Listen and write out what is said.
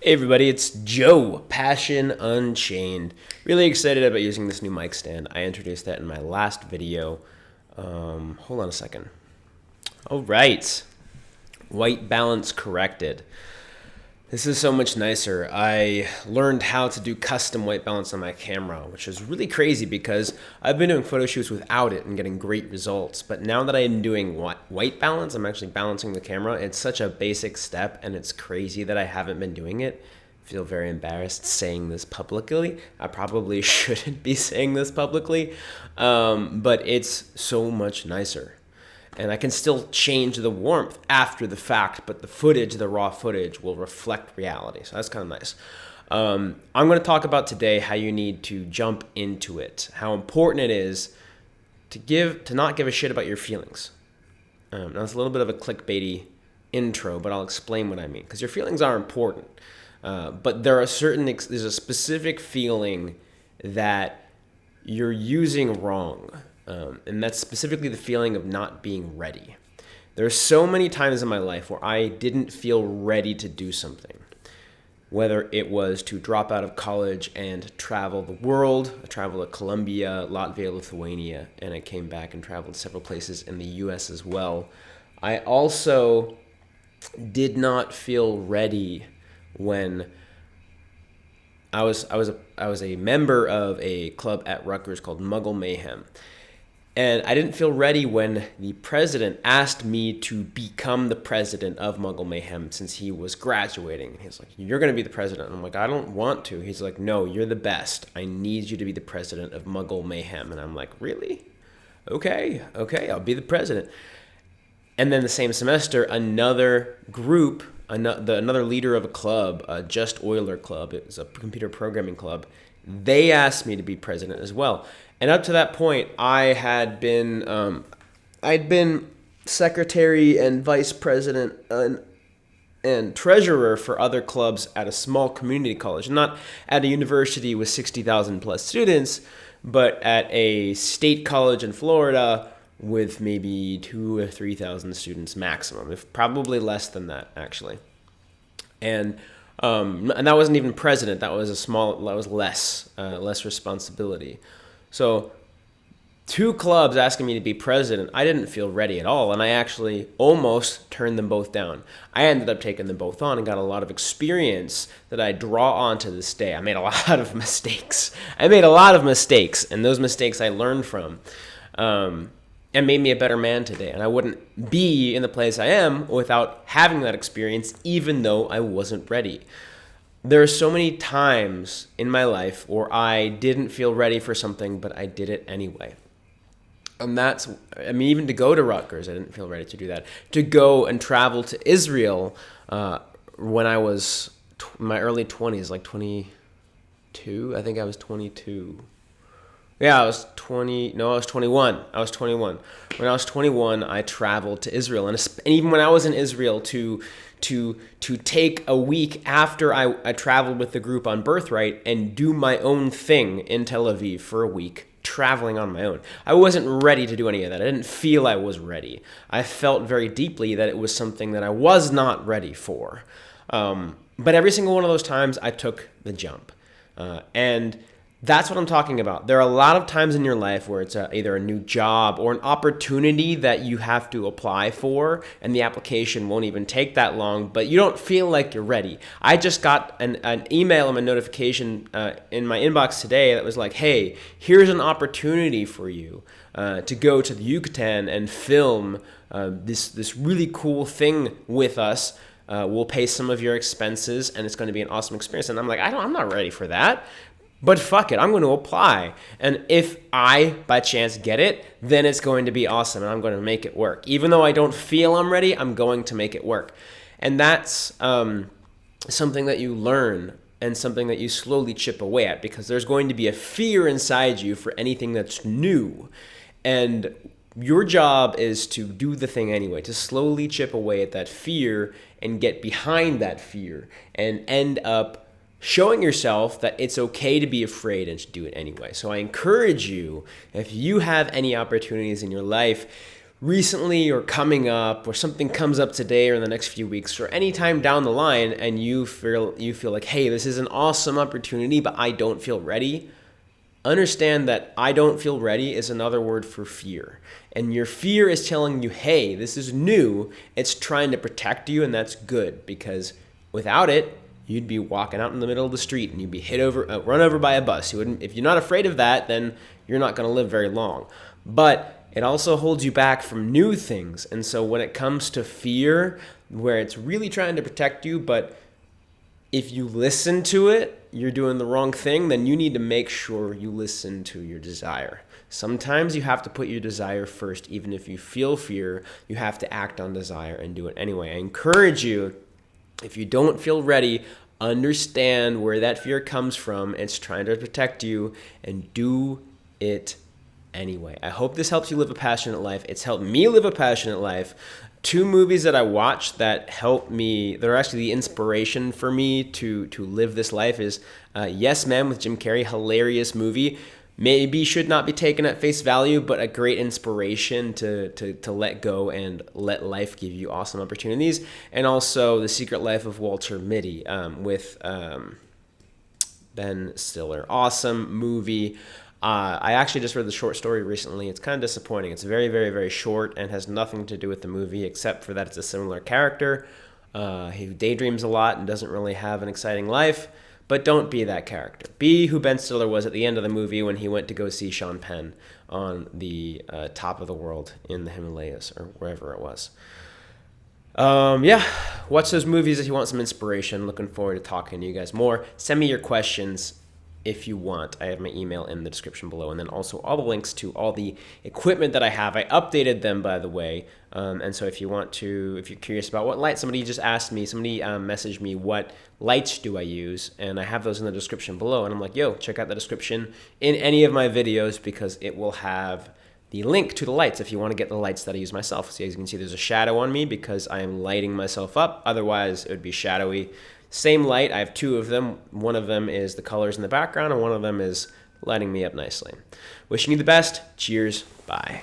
Hey everybody, it's Joe, Passion Unchained. Really excited about using this new mic stand. I introduced that in my last video. Hold on a second. All right, white balance corrected. This is so much nicer. I learned how to do custom white balance on my camera, which is really crazy because I've been doing photo shoots without it and getting great results. But now that I'm doing white balance, I'm actually balancing the camera. It's such a basic step, and it's crazy that I haven't been doing it. I feel very embarrassed saying this publicly. I probably shouldn't be saying this publicly, but it's so much nicer. And I can still change the warmth after the fact, but the footage, the raw footage, will reflect reality. So that's kind of nice. I'm going to talk about today how you need to jump into it, how important it is to not give a shit about your feelings. Now it's a little bit of a clickbaity intro, but I'll explain what I mean, because your feelings are important. But there's a specific feeling that you're using wrong. And that's specifically the feeling of not being ready. There's so many times in my life where I didn't feel ready to do something. Whether it was to drop out of college and travel the world. I traveled to Colombia, Latvia, Lithuania, and I came back and traveled several places in the US as well. I also did not feel ready when I was a member of a club at Rutgers called Muggle Mayhem. And I didn't feel ready when the president asked me to become the president of Muggle Mayhem since he was graduating. He's like, "You're going to be the president." And I'm like, "I don't want to." He's like, "No, you're the best. I need you to be the president of Muggle Mayhem." And I'm like, "Really? Okay, I'll be the president." And then the same semester, another group, another leader of a club, Just Euler Club, it was a computer programming club, they asked me to be president as well. And up to that point, I'd been secretary and vice president and treasurer for other clubs at a small community college, not at a university with 60,000 plus students, but at a state college in Florida with maybe 2,000 or 3,000 students maximum, if probably less than that actually. And that wasn't even president. That was less responsibility. So 2 clubs asking me to be president, I didn't feel ready at all, and I actually almost turned them both down. I ended up taking them both on and got a lot of experience that I draw on to this day. I made a lot of mistakes. And those mistakes I learned from, and made me a better man today. And I wouldn't be in the place I am without having that experience, even though I wasn't ready. There are so many times in my life where I didn't feel ready for something, but I did it anyway. And even to go to Rutgers, I didn't feel ready to do that. To go and travel to Israel when I was in my early 20s, like 22, I think I was 22. Yeah, I was 21. I was 21. When I was 21, I traveled to Israel. And even when I was in Israel, to take a week after I traveled with the group on Birthright and do my own thing in Tel Aviv for a week, traveling on my own. I wasn't ready to do any of that. I didn't feel I was ready. I felt very deeply that it was something that I was not ready for. But every single one of those times, I took the jump. And that's what I'm talking about. There are a lot of times in your life where it's either a new job or an opportunity that you have to apply for, and the application won't even take that long, but you don't feel like you're ready. I just got an email and a notification in my inbox today that was like, "Hey, here's an opportunity for you to go to the Yucatan and film this really cool thing with us. We'll pay some of your expenses, and it's going to be an awesome experience." And I'm like, I'm not ready for that. But fuck it, I'm going to apply. And if I, by chance, get it, then it's going to be awesome, and I'm going to make it work. Even though I don't feel I'm ready, I'm going to make it work. And that's something that you learn and something that you slowly chip away at, because there's going to be a fear inside you for anything that's new. And your job is to do the thing anyway, to slowly chip away at that fear and get behind that fear and end up showing yourself that it's okay to be afraid and to do it anyway. So I encourage you, if you have any opportunities in your life, recently or coming up, or something comes up today or in the next few weeks or any time down the line, and you feel like, hey, this is an awesome opportunity, but I don't feel ready, understand that I don't feel ready is another word for fear. And your fear is telling you, hey, this is new. It's trying to protect you, and that's good, because without it, you'd be walking out in the middle of the street and you'd be run over by a bus. If you're not afraid of that, then you're not going to live very long. But it also holds you back from new things. And so when it comes to fear, where it's really trying to protect you, but if you listen to it, you're doing the wrong thing, then you need to make sure you listen to your desire. Sometimes you have to put your desire first. Even if you feel fear, you have to act on desire and do it anyway. I encourage you, if you don't feel ready, understand where that fear comes from. It's trying to protect you, and do it anyway. I hope this helps you live a passionate life. It's helped me live a passionate life. 2 movies that I watched that helped me, they're actually the inspiration for me to live this life, is Yes Man with Jim Carrey, hilarious movie. Maybe should not be taken at face value, but a great inspiration to let go and let life give you awesome opportunities. And also The Secret Life of Walter Mitty with Ben Stiller. Awesome movie. I actually just read the short story recently. It's kind of disappointing. It's very, very, very short and has nothing to do with the movie except for that it's a similar character. He daydreams a lot and doesn't really have an exciting life. But don't be that character. Be who Ben Stiller was at the end of the movie when he went to go see Sean Penn on the top of the world in the Himalayas or wherever it was. Yeah, watch those movies if you want some inspiration. Looking forward to talking to you guys more. Send me your questions if you want. I have my email in the description below, and then also all the links to all the equipment that I have. I updated them, by the way, and so if you're curious about what light, somebody messaged me, what lights do I use, and I have those in the description below, and I'm like, yo, check out the description in any of my videos, because it will have the link to the lights if you want to get the lights that I use myself. So as you can see, there's a shadow on me because I am lighting myself up. Otherwise, it would be shadowy. Same light, I have 2 of them. One of them is the colors in the background, and one of them is lighting me up nicely. Wishing you the best. Cheers. Bye.